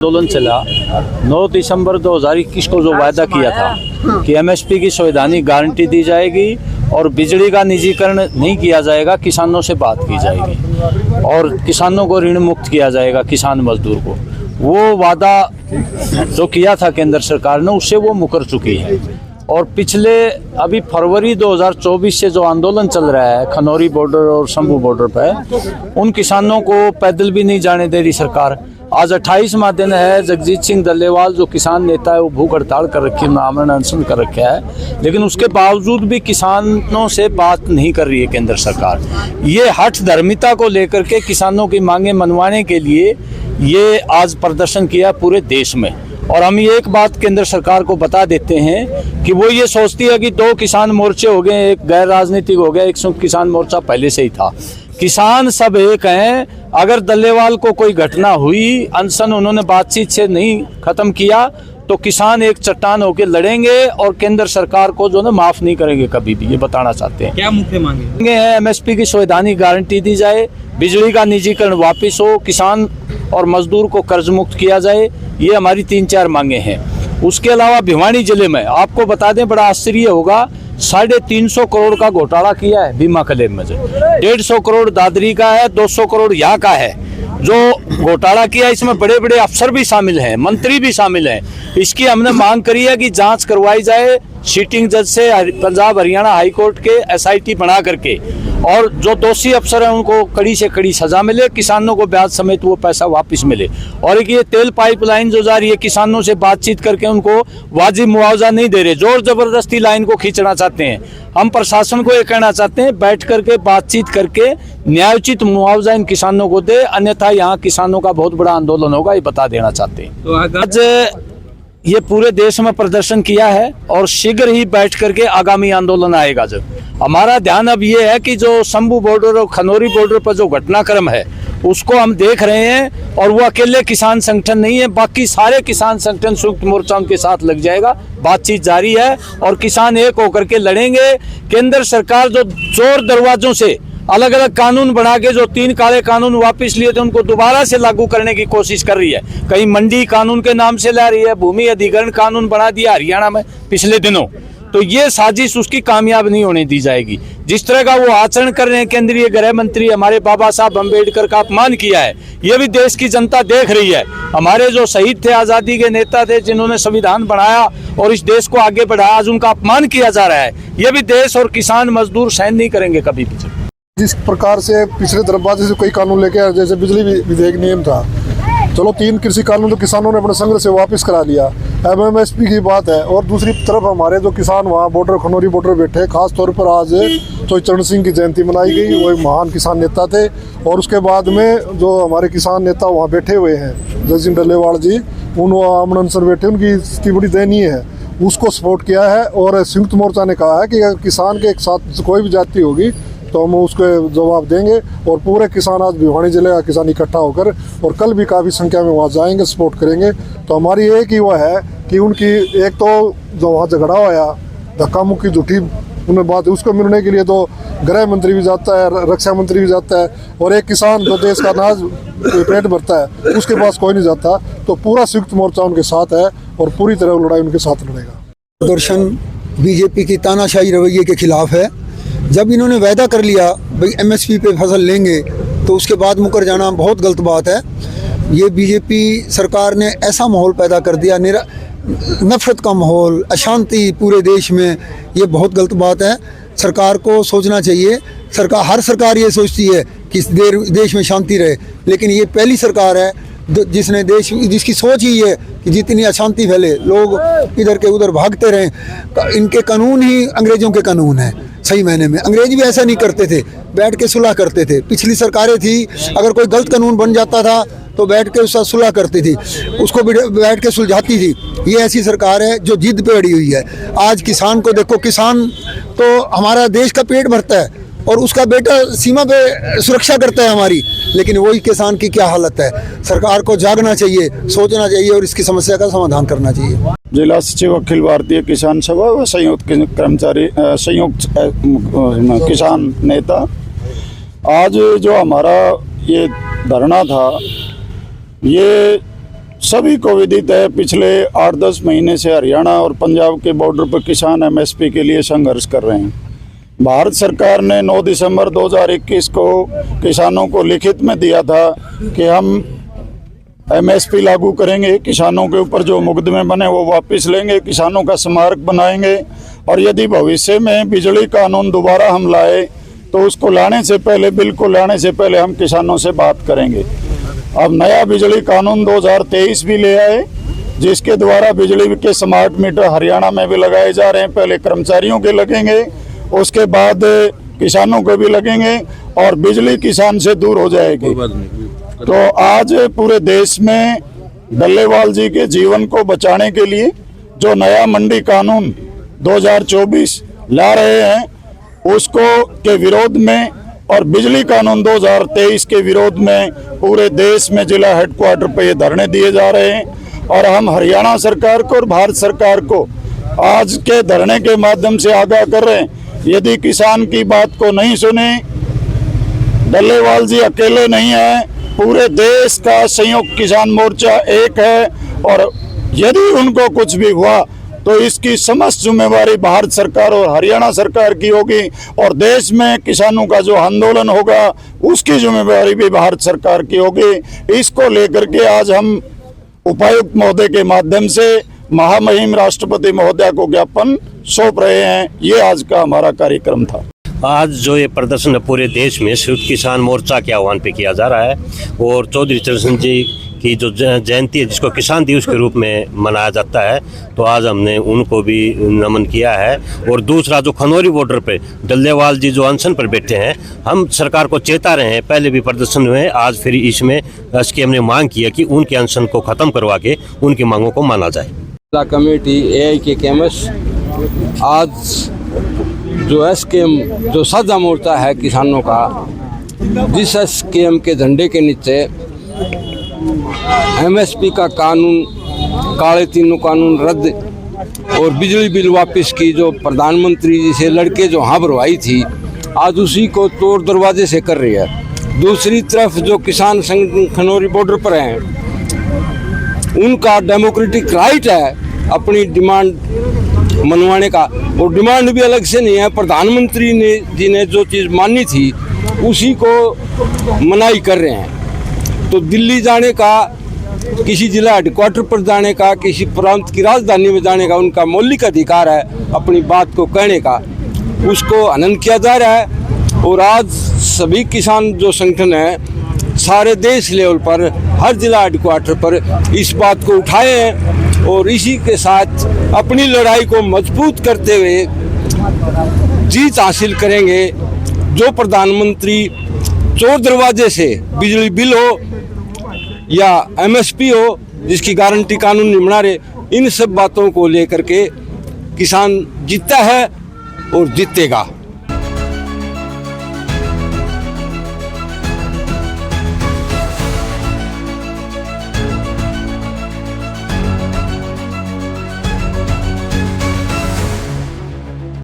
आंदोलन चला 9 दिसंबर 2021 को जो वायदा किया था कि एमएसपी की संवैधानिक गारंटी दी जाएगी और बिजली का निजीकरण नहीं किया जाएगा, किसानों से बात की जाएगी और किसानों को ऋण मुक्त किया जाएगा, किसान मजदूर को, वो वादा जो किया था केंद्र सरकार ने उससे वो मुकर चुकी है। और पिछले अभी फरवरी 2024 से जो आंदोलन चल रहा है खनौरी बॉर्डर और शंभू बॉर्डर पर, उन किसानों को पैदल भी नहीं जाने दे रही सरकार। आज 28वां दिन है। जगजीत सिंह डल्लेवाल जो किसान नेता है वो भूख हड़ताल कर रखी है, आमरण अनशन कर रखा है, लेकिन उसके बावजूद भी किसानों से बात नहीं कर रही है केंद्र सरकार। ये हठ धर्मिता को लेकर के किसानों की मांगें मनवाने के लिए ये आज प्रदर्शन किया पूरे देश में। और हम ये एक बात केंद्र सरकार को बता देते हैं कि वो ये सोचती है कि 2 किसान मोर्चे हो गए, एक गैर राजनीतिक हो गया, एक संयुक्त किसान मोर्चा पहले से ही था। किसान सब एक हैं। अगर डल्लेवाल को कोई घटना हुई, अनशन उन्होंने बातचीत से नहीं खत्म किया, तो किसान एक चट्टान होकर लड़ेंगे और केंद्र सरकार को जो ना माफ नहीं करेंगे कभी भी। ये बताना चाहते हैं। क्या मुख्य मांगे हैं? एमएसपी की संवैधानिक गारंटी दी जाए, बिजली का निजीकरण वापस हो, किसान और मजदूर को कर्ज मुक्त किया जाए। ये हमारी 3-4 मांगे हैं। उसके अलावा भिवानी जिले में आपको बता दें, बड़ा आश्चर्य होगा, 350 करोड़ का घोटाला किया है बीमा क्लेम में। 150 करोड़ दादरी का है, 200 करोड़ यहाँ का है। जो घोटाला किया इसमें बड़े बड़े अफसर भी शामिल हैं, मंत्री भी शामिल हैं। इसकी हमने मांग करी है कि जांच करवाई जाए सिटिंग जज से, पंजाब हरियाणा हाई कोर्ट के एसआईटी बना करके, और जो दोषी अफसर हैं उनको कड़ी से कड़ी सजा मिले, किसानों को ब्याज समेत वो पैसा वापस मिले। और एक ये तेल पाइपलाइन जो जा रही है, किसानों से बातचीत करके उनको वाजिब मुआवजा नहीं दे रहे, जोर जबरदस्ती लाइन को खींचना चाहते हैं। हम प्रशासन को ये कहना चाहते हैं, बैठ करके बातचीत करके न्यायोचित मुआवजा इन किसानों को दे, अन्यथा यहाँ किसानों का बहुत बड़ा आंदोलन होगा, ये बता देना चाहते हैं। तो आज ये पूरे देश में प्रदर्शन किया है और शीघ्र ही बैठ करके आगामी आंदोलन आएगा। जब हमारा ध्यान अब ये है कि जो शंभू बॉर्डर और खनौरी बॉर्डर पर जो घटनाक्रम है उसको हम देख रहे हैं, और वो अकेले किसान संगठन नहीं है, बाकी सारे किसान संगठन संयुक्त मोर्चा उनके साथ लग जाएगा। बातचीत जारी है और किसान एक होकर के लड़ेंगे। केंद्र सरकार जो चोर दरवाजों से अलग अलग कानून बना के जो 3 काले कानून वापस लिए थे उनको दोबारा से लागू करने की कोशिश कर रही है, कहीं मंडी कानून के नाम से ला रही है, भूमि अधिग्रहण कानून बना दिया हरियाणा में पिछले दिनों, तो ये साजिश उसकी कामयाब नहीं होने दी जाएगी। जिस तरह का वो आचरण कर रहे हैं, केंद्रीय गृह मंत्री हमारे बाबा साहब अम्बेडकर का अपमान किया है, ये भी देश की जनता देख रही है। हमारे जो शहीद थे, आज़ादी के नेता थे, जिन्होंने संविधान बनाया और इस देश को आगे बढ़ाया, आज उनका अपमान किया जा रहा है। ये भी देश और किसान मजदूर सहन नहीं करेंगे कभी भी। जिस प्रकार से पिछले दरवाजे से कई कानून लेके आए, जैसे बिजली विधेयक नियम था, चलो 3 कृषि कानून तो किसानों ने अपने संघर्ष से वापस करा लिया। एमएसपी की बात है, और दूसरी तरफ हमारे जो किसान वहाँ बॉर्डर खनौरी बॉर्डर बैठे, खास तौर पर आज तो चरण सिंह की जयंती मनाई गई। वो एक महान किसान नेता थे, और उसके बाद में जो हमारे किसान नेता वहाँ बैठे हुए हैं, जगजीत सिंह डल्लेवाल जी, उन आमरण अनशन बैठे, उनकी स्थिति बड़ी दयनीय है, उसको सपोर्ट किया है। और संयुक्त मोर्चा ने कहा है कि अगर किसान के एक साथ कोई भी जाति होगी तो हम उसको जवाब देंगे, और पूरे किसान आज भिवानी जिले का किसान इकट्ठा होकर, और कल भी काफ़ी संख्या में वहाँ जाएंगे, सपोर्ट करेंगे। तो हमारी एक ही वो है कि उनकी एक तो जो वहाँ झगड़ा होया, धक्का मुक्की झूठी उन्हें बात, उसको मिलने के लिए तो गृह मंत्री भी जाता है, रक्षा मंत्री भी जाता है, और एक किसान जो देश का अनाज पेट भरता है उसके पास कोई नहीं जाता। तो पूरा संयुक्त मोर्चा उनके साथ है और पूरी तरह लड़ाई उनके साथ लड़ेगा। प्रदर्शन बीजेपी की तानाशाही रवैये के खिलाफ है। जब इन्होंने वायदा कर लिया भाई एमएसपी पे फसल लेंगे, तो उसके बाद मुकर जाना बहुत गलत बात है। ये बीजेपी सरकार ने ऐसा माहौल पैदा कर दिया, नफरत का माहौल, अशांति पूरे देश में, ये बहुत गलत बात है। सरकार को सोचना चाहिए, हर सरकार ये सोचती है कि देश में शांति रहे, लेकिन ये पहली सरकार है जिसकी सोच ही है कि जितनी अशांति फैले, लोग इधर के उधर भागते रहें। इनके कानून ही अंग्रेजों के कानून हैं। सही मायने में अंग्रेज भी ऐसा नहीं करते थे, बैठ के सुलह करते थे। पिछली सरकारें थी, अगर कोई गलत कानून बन जाता था तो बैठ के उसका सुलह करती थी, उसको बैठ के सुलझाती थी। ये ऐसी सरकार है जो जिद पे अड़ी हुई है। आज किसान को देखो, किसान तो हमारा देश का पेट भरता है और उसका बेटा सीमा पे सुरक्षा करता है हमारी, लेकिन वही किसान की क्या हालत है। सरकार को जागना चाहिए, सोचना चाहिए और इसकी समस्या का समाधान करना चाहिए। जिला सचिव अखिल भारतीय किसान सभा व संयुक्त कर्मचारी संयुक्त किसान नेता, आज जो हमारा ये धरना था, ये सभी को विदित है, पिछले 8-10 महीने से हरियाणा और पंजाब के बॉर्डर पर किसान एमएसपी के लिए संघर्ष कर रहे हैं। भारत सरकार ने 9 दिसंबर 2021 को किसानों को लिखित में दिया था कि हम एमएसपी लागू करेंगे, किसानों के ऊपर जो मुकदमे बने वो वापस लेंगे, किसानों का स्मारक बनाएंगे, और यदि भविष्य में बिजली कानून दोबारा हम लाए तो उसको लाने से पहले, बिल को लाने से पहले हम किसानों से बात करेंगे। अब नया बिजली कानून 2023 भी ले आए, जिसके द्वारा बिजली के स्मार्ट मीटर हरियाणा में भी लगाए जा रहे हैं। पहले कर्मचारियों के लगेंगे, उसके बाद किसानों को भी लगेंगे, और बिजली किसान से दूर हो जाएगी। तो आज पूरे देश में डल्लेवाल जी के जीवन को बचाने के लिए जो नया मंडी कानून 2024 ला रहे हैं, उसको के विरोध में और बिजली कानून 2023 के विरोध में पूरे देश में जिला हेडक्वार्टर पर ये धरने दिए जा रहे हैं। और हम हरियाणा सरकार को और भारत सरकार को आज के धरने के माध्यम से आगाह कर रहे हैं, यदि किसान की बात को नहीं सुने, डल्लेवाल जी अकेले नहीं है, पूरे देश का संयुक्त किसान मोर्चा एक है, और यदि उनको कुछ भी हुआ तो इसकी समस्त जिम्मेवारी भारत सरकार और हरियाणा सरकार की होगी, और देश में किसानों का जो आंदोलन होगा उसकी जिम्मेवारी भी भारत सरकार की होगी। इसको लेकर के आज हम उपायुक्त महोदय के माध्यम से महामहिम राष्ट्रपति महोदय को ज्ञापन सौंप रहे हैं। ये आज का हमारा कार्यक्रम था। आज जो ये प्रदर्शन पूरे देश में संयुक्त किसान मोर्चा के आह्वान पे किया जा रहा है, और चौधरी चरण सिंह जी की जो जयंती है, जिसको किसान दिवस के रूप में मनाया जाता है, तो आज हमने उनको भी नमन किया है। और दूसरा, जो खनौरी बॉर्डर पे डल्लेवाल जी जो अनशन पर बैठे हैं, हम सरकार को चेता रहे हैं, पहले भी प्रदर्शन हुए, आज फिर इसमें इसकी हमने मांग की है कि उनके अनशन को ख़त्म करवा के उनकी मांगों को माना जाए। जिला कमेटी AIK कैमस आज जो SKM जो साझा मोर्चा है किसानों का, जिस SKM के झंडे के नीचे MSP का कानून, काले तीनों कानून रद्द और बिजली बिल वापस की जो प्रधानमंत्री जी से लड़के जो हाँ भरवाई थी, आज उसी को तोड़ दरवाजे से कर रही है। दूसरी तरफ जो किसान संगठन खनौरी बॉर्डर पर हैं, उनका डेमोक्रेटिक राइट है अपनी डिमांड मनवाने का, और डिमांड भी अलग से नहीं है, प्रधानमंत्री जी ने जो चीज़ मानी थी उसी को मनाही कर रहे हैं। तो दिल्ली जाने का, किसी जिला हेडक्वार्टर पर जाने का, किसी प्रांत की राजधानी में जाने का उनका मौलिक अधिकार है, अपनी बात को कहने का, उसको हनन किया जा रहा है। और आज सभी किसान जो संगठन है सारे देश लेवल पर, हर जिला हेडक्वार्टर पर इस बात को उठाए हैं, और इसी के साथ अपनी लड़ाई को मजबूत करते हुए जीत हासिल करेंगे। जो प्रधानमंत्री चोर दरवाजे से बिजली बिल हो या MSP हो, जिसकी गारंटी कानून नहीं बना रहे, इन सब बातों को लेकर के किसान जीतता है और जीतेगा।